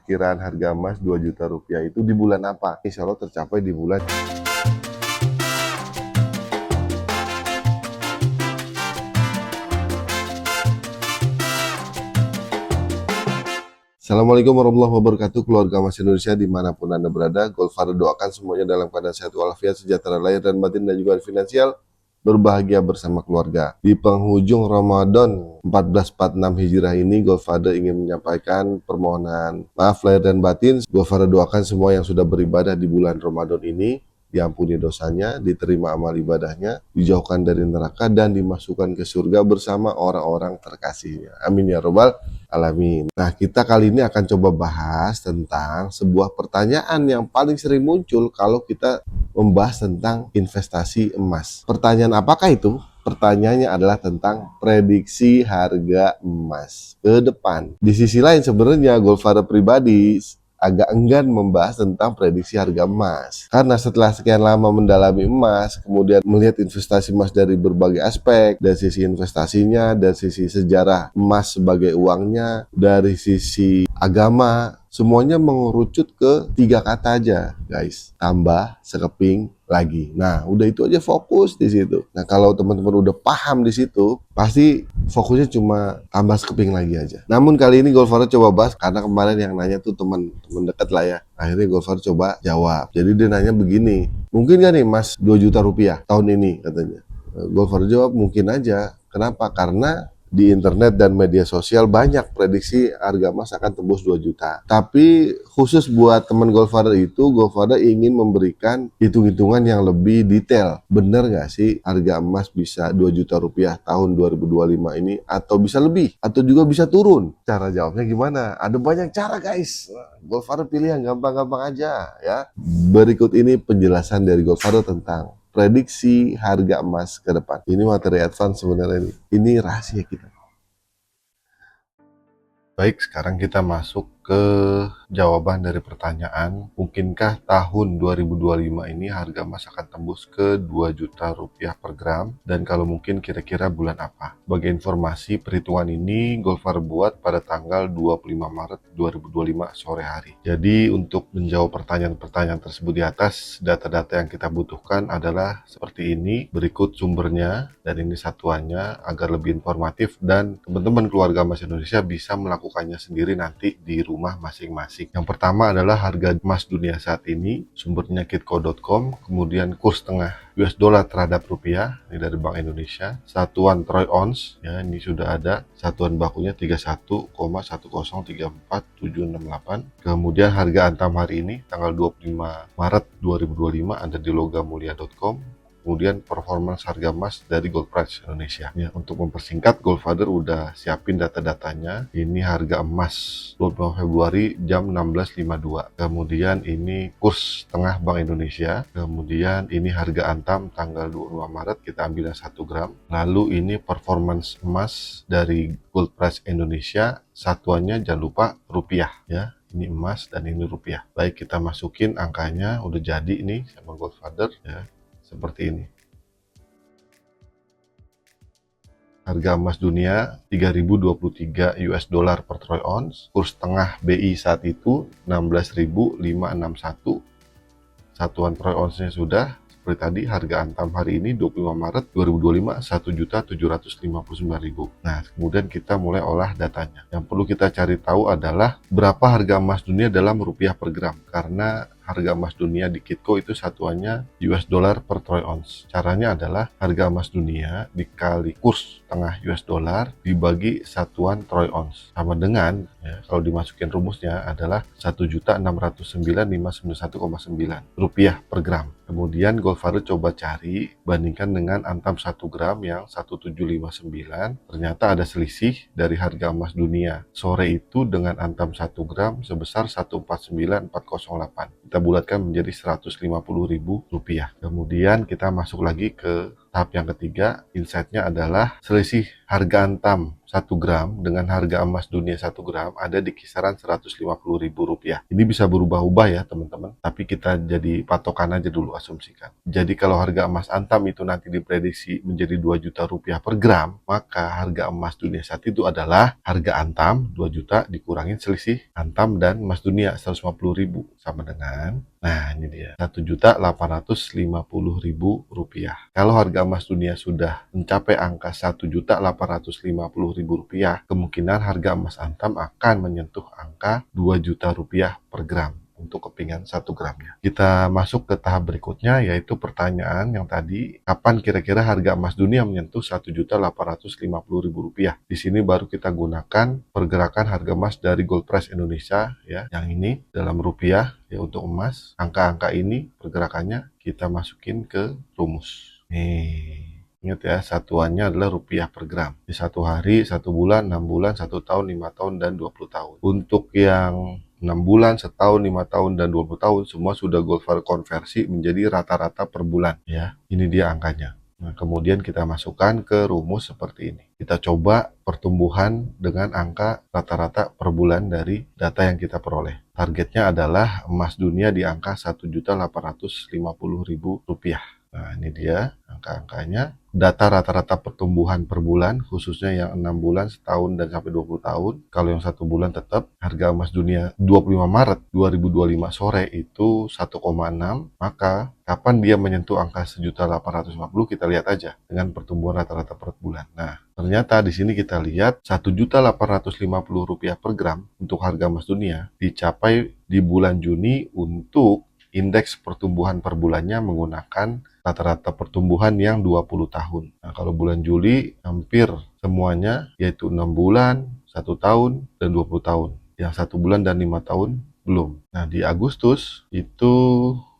perkiraan harga emas 2 juta rupiah itu di bulan apa? Insya Allah tercapai di bulan. Assalamualaikum warahmatullahi wabarakatuh, keluarga Mas Indonesia dimanapun Anda berada. Goldfather doakan semuanya dalam keadaan sehat walafiat, sejahtera lahir dan batin, dan juga finansial, berbahagia bersama keluarga. Di penghujung Ramadan 1446 Hijrah ini, Goldfather ingin menyampaikan permohonan maaf lahir dan batin. Goldfather doakan semua yang sudah beribadah di bulan Ramadan ini diampuni dosanya, diterima amal ibadahnya, dijauhkan dari neraka, dan dimasukkan ke surga bersama orang-orang terkasihnya. Amin ya robbal alamin. Nah, kita kali ini akan coba bahas tentang sebuah pertanyaan yang paling sering muncul kalau kita membahas tentang investasi emas. Pertanyaan apakah itu? Pertanyaannya adalah tentang prediksi harga emas ke depan. Di sisi lain sebenarnya Goldfather pribadi agak enggan membahas tentang prediksi harga emas. Karena setelah sekian lama mendalami emas, kemudian melihat investasi emas dari berbagai aspek, dari sisi investasinya, dari sisi sejarah emas sebagai uangnya, dari sisi agama, semuanya mengerucut ke 3 kata aja, guys. Tambah, sekeping, lagi. Nah, udah itu aja fokus di situ. Nah, kalau teman-teman udah paham di situ, pasti fokusnya cuma tambah sekeping lagi aja. Namun kali ini Goldfather coba bahas karena kemarin yang nanya tuh teman dekat lah ya. Akhirnya Goldfather coba jawab. Jadi dia nanya begini, mungkin gak nih Mas 2 juta rupiah tahun ini katanya. Goldfather jawab mungkin aja. Kenapa? Karena di internet dan media sosial banyak prediksi harga emas akan tembus 2 juta. Tapi khusus buat teman Goldfather itu, Goldfather ingin memberikan hitung-hitungan yang lebih detail. Bener nggak sih harga emas bisa 2 juta rupiah tahun 2025 ini, atau bisa lebih, atau juga bisa turun? Cara jawabnya gimana? Ada banyak cara, guys. Goldfather pilih yang gampang-gampang aja ya. Berikut ini penjelasan dari Goldfather tentang prediksi harga emas ke depan. Ini materi advance sebenarnya ini. Ini rahasia kita. Baik, sekarang kita masuk ke jawaban dari pertanyaan, mungkinkah tahun 2025 ini harga emas akan tembus ke 2 juta rupiah per gram, dan kalau mungkin kira-kira bulan apa? Sebagai informasi, perhitungan ini Goldfather buat pada tanggal 25 Maret 2025 sore hari. Jadi untuk menjawab pertanyaan-pertanyaan tersebut di atas, data-data yang kita butuhkan adalah seperti ini, berikut sumbernya, dan ini satuannya agar lebih informatif dan teman-teman keluarga Mas Indonesia bisa melakukannya sendiri nanti di rumah masing-masing. Yang pertama adalah harga emas dunia saat ini, sumbernya kitco.com, kemudian kurs tengah US dollar terhadap rupiah, ini dari Bank Indonesia, satuan troy ounce, ya ini sudah ada, satuan bakunya 31,1034768, kemudian harga antam hari ini, tanggal 25 Maret 2025 ada di logamulia.com, kemudian performance harga emas dari Gold Price Indonesia. Ya, untuk mempersingkat, Goldfather udah siapin data-datanya. Ini harga emas 25 Februari jam 16.52. Kemudian ini kurs tengah Bank Indonesia. Kemudian ini harga antam tanggal 25 Maret, kita ambil 1 gram. Lalu ini performance emas dari Gold Price Indonesia. Satuannya jangan lupa rupiah ya. Ini emas dan ini rupiah. Baik, kita masukin angkanya, udah jadi ini sama Goldfather ya. Seperti ini. Harga emas dunia 3.023 US dollar per troy ounce. Kurs tengah BI saat itu 16.561. Satuan troy ounce-nya sudah seperti tadi. Harga antam hari ini 25 Maret 2025 1.759.000. Nah, kemudian kita mulai olah datanya. Yang perlu kita cari tahu adalah berapa harga emas dunia dalam rupiah per gram. Karena harga emas dunia di Kitco itu satuannya US dollar per troy ounce. Caranya adalah harga emas dunia dikali kurs tengah US dollar dibagi satuan troy ounce. Sama dengan, ya, kalau dimasukin rumusnya adalah 1.609.591,9 rupiah per gram. Kemudian Goldfather coba cari, bandingkan dengan antam 1 gram yang 1.759. Ternyata ada selisih dari harga emas dunia sore itu dengan antam 1 gram sebesar 149.408. Kita bulatkan menjadi 150.000 rupiah. Kemudian kita masuk lagi ke Tahap yang ketiga, insight-nya adalah selisih harga antam 1 gram dengan harga emas dunia 1 gram ada di kisaran Rp150.000. Ini bisa berubah-ubah ya teman-teman, tapi kita jadi patokan aja dulu, asumsikan. Jadi kalau harga emas antam itu nanti diprediksi menjadi Rp2 juta per gram, maka harga emas dunia saat itu adalah harga antam 2 juta dikurangin selisih antam dan emas dunia 150.000 sama dengan, nah ini dia, Rp1.850.000. Kalau harga emas dunia sudah mencapai angka Rp1.850.000, kemungkinan harga emas antam akan menyentuh angka Rp2 juta per gram untuk kepingan 1 gramnya. Kita masuk ke tahap berikutnya, yaitu pertanyaan yang tadi, kapan kira-kira harga emas dunia menyentuh Rp1.850.000? Di sini baru kita gunakan pergerakan harga emas dari Gold Price Indonesia ya, yang ini dalam rupiah ya untuk emas. Angka-angka ini pergerakannya kita masukin ke rumus. Nih, ingat ya, satuannya adalah rupiah per gram. Di 1 hari, 1 bulan, 6 bulan, 1 tahun, 5 tahun, dan 20 tahun. Untuk yang 6 bulan, setahun, 5 tahun, dan 20 tahun, semua sudah Goldfare konversi menjadi rata-rata per bulan. Ya, ini dia angkanya. Nah, kemudian kita masukkan ke rumus seperti ini. Kita coba pertumbuhan dengan angka rata-rata per bulan dari data yang kita peroleh. Targetnya adalah emas dunia di angka Rp1.850.000. Nah, ini dia angka-angkanya. Data rata-rata pertumbuhan per bulan, khususnya yang 6 bulan, setahun, dan sampai 20 tahun. Kalau yang 1 bulan tetap, harga emas dunia 25 Maret 2025 sore itu 1,6. Maka, kapan dia menyentuh angka Rp1.850.000, kita lihat aja dengan pertumbuhan rata-rata per bulan. Nah, ternyata di sini kita lihat Rp1.850.000 per gram untuk harga emas dunia dicapai di bulan Juni untuk indeks pertumbuhan per bulannya menggunakan rata-rata pertumbuhan yang 20 tahun. Nah, kalau bulan Juli hampir semuanya yaitu 6 bulan, 1 tahun, dan 20 tahun. Yang 1 bulan dan 5 tahun belum. Nah, di Agustus itu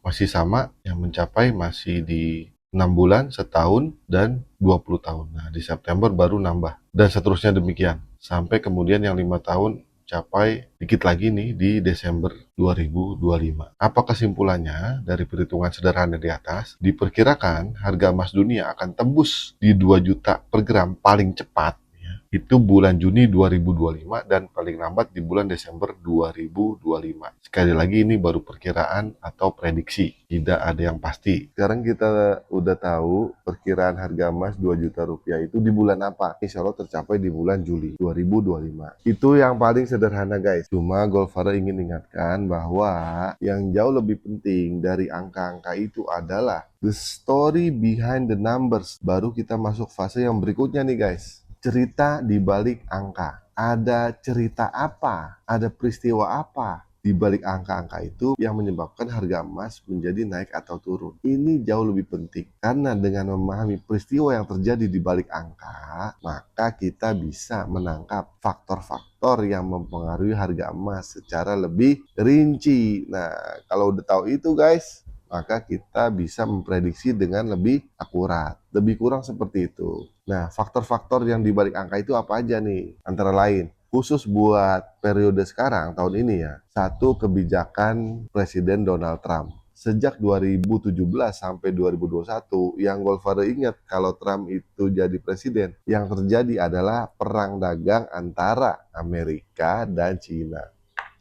masih sama, yang mencapai masih di 6 bulan, setahun, dan 20 tahun. Nah, di September baru nambah. Dan seterusnya demikian. Sampai kemudian yang 5 tahun capai dikit lagi nih di Desember 2025. Apa kesimpulannya dari perhitungan sederhana di atas? Diperkirakan harga emas dunia akan tembus di 2 juta per gram paling cepat ya, itu bulan Juni 2025 dan paling lambat di bulan Desember 2025. Sekali lagi ini baru perkiraan atau prediksi, tidak ada yang pasti. Sekarang kita udah tahu perkiraan harga emas 2 juta rupiah itu di bulan apa. Insya Allah tercapai di bulan Juli 2025. Itu yang paling sederhana guys. Cuma Goldfare ingin ingatkan bahwa yang jauh lebih penting dari angka-angka itu adalah the story behind the numbers. Baru kita masuk fase yang berikutnya nih guys. Cerita di balik angka. Ada cerita apa? Ada peristiwa apa di balik angka-angka itu yang menyebabkan harga emas menjadi naik atau turun? Ini jauh lebih penting karena dengan memahami peristiwa yang terjadi di balik angka, maka kita bisa menangkap faktor-faktor yang mempengaruhi harga emas secara lebih rinci. Nah, kalau udah tahu itu guys, maka kita bisa memprediksi dengan lebih akurat. Lebih kurang seperti itu. Nah, faktor-faktor yang dibalik angka itu apa aja nih? Antara lain, khusus buat periode sekarang, tahun ini ya, satu, kebijakan Presiden Donald Trump. Sejak 2017 sampai 2021, yang Goldfare ingat kalau Trump itu jadi presiden, yang terjadi adalah perang dagang antara Amerika dan China.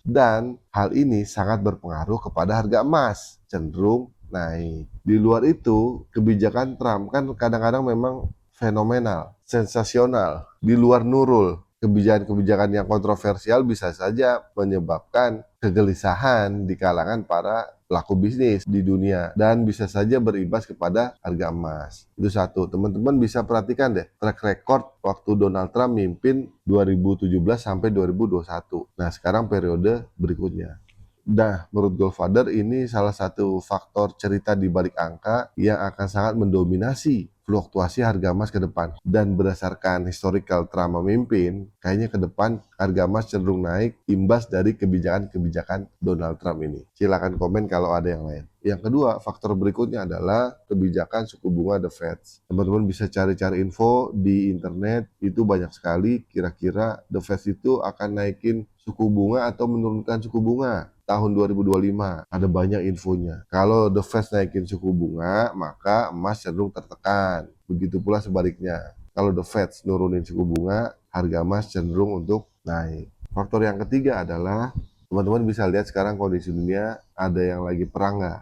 Dan hal ini sangat berpengaruh kepada harga emas, cenderung naik. Di luar itu, kebijakan Trump kan kadang-kadang memang fenomenal, sensasional, di luar nurul. Kebijakan-kebijakan yang kontroversial bisa saja menyebabkan kegelisahan di kalangan para pelaku bisnis di dunia dan bisa saja berimbas kepada harga emas. Itu satu. Teman-teman bisa perhatikan deh track record waktu Donald Trump mimpin 2017 sampai 2021. Nah, sekarang periode berikutnya. Nah, menurut Goldfather ini salah satu faktor cerita di balik angka yang akan sangat mendominasi fluktuasi harga emas ke depan. Dan berdasarkan historical Trump memimpin, kayaknya ke depan harga emas cenderung naik imbas dari kebijakan-kebijakan Donald Trump ini. Silakan komen kalau ada yang lain. Yang kedua, faktor berikutnya adalah kebijakan suku bunga The Fed. Teman-teman bisa cari-cari info di internet, itu banyak sekali kira-kira The Fed itu akan naikin suku bunga atau menurunkan suku bunga tahun 2025. Ada banyak infonya. Kalau The Fed naikin suku bunga, maka emas cenderung tertekan. Begitu pula sebaliknya. Kalau The Fed nurunin suku bunga, harga emas cenderung untuk naik. Faktor yang ketiga adalah teman-teman bisa lihat sekarang kondisi dunia ada yang lagi perang nggak?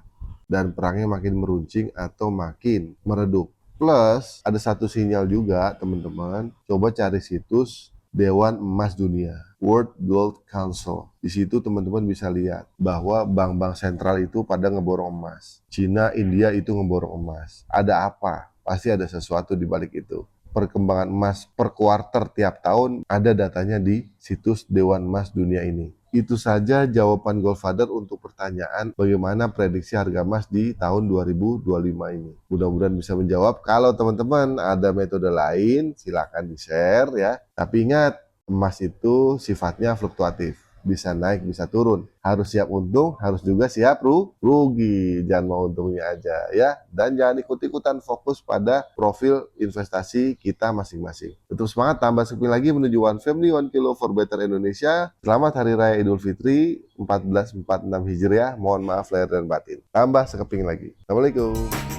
Dan perangnya makin meruncing atau makin meredup. Plus ada satu sinyal juga teman-teman, coba cari situs Dewan Emas Dunia, World Gold Council. Di situ teman-teman bisa lihat bahwa bank-bank sentral itu pada ngeborong emas. Cina, India itu ngeborong emas. Ada apa? Pasti ada sesuatu di balik itu. Perkembangan emas per kuarter tiap tahun ada datanya di situs Dewan Emas Dunia ini. Itu saja jawaban Goldfather untuk pertanyaan bagaimana prediksi harga emas di tahun 2025 ini. Mudah-mudahan bisa menjawab. Kalau teman-teman ada metode lain, silakan di-share ya. Tapi ingat, emas itu sifatnya fluktuatif. Bisa naik, bisa turun. Harus siap untung, harus juga siap rugi. Jangan mau untungnya aja ya. Dan jangan ikut-ikutan, fokus pada profil investasi kita masing-masing. Tetap semangat, tambah sekali lagi menuju One Family, One Kilo for Better Indonesia. Selamat Hari Raya Idul Fitri 1446 Hijriah. Mohon maaf lahir dan batin. Tambah sekeping lagi. Assalamualaikum.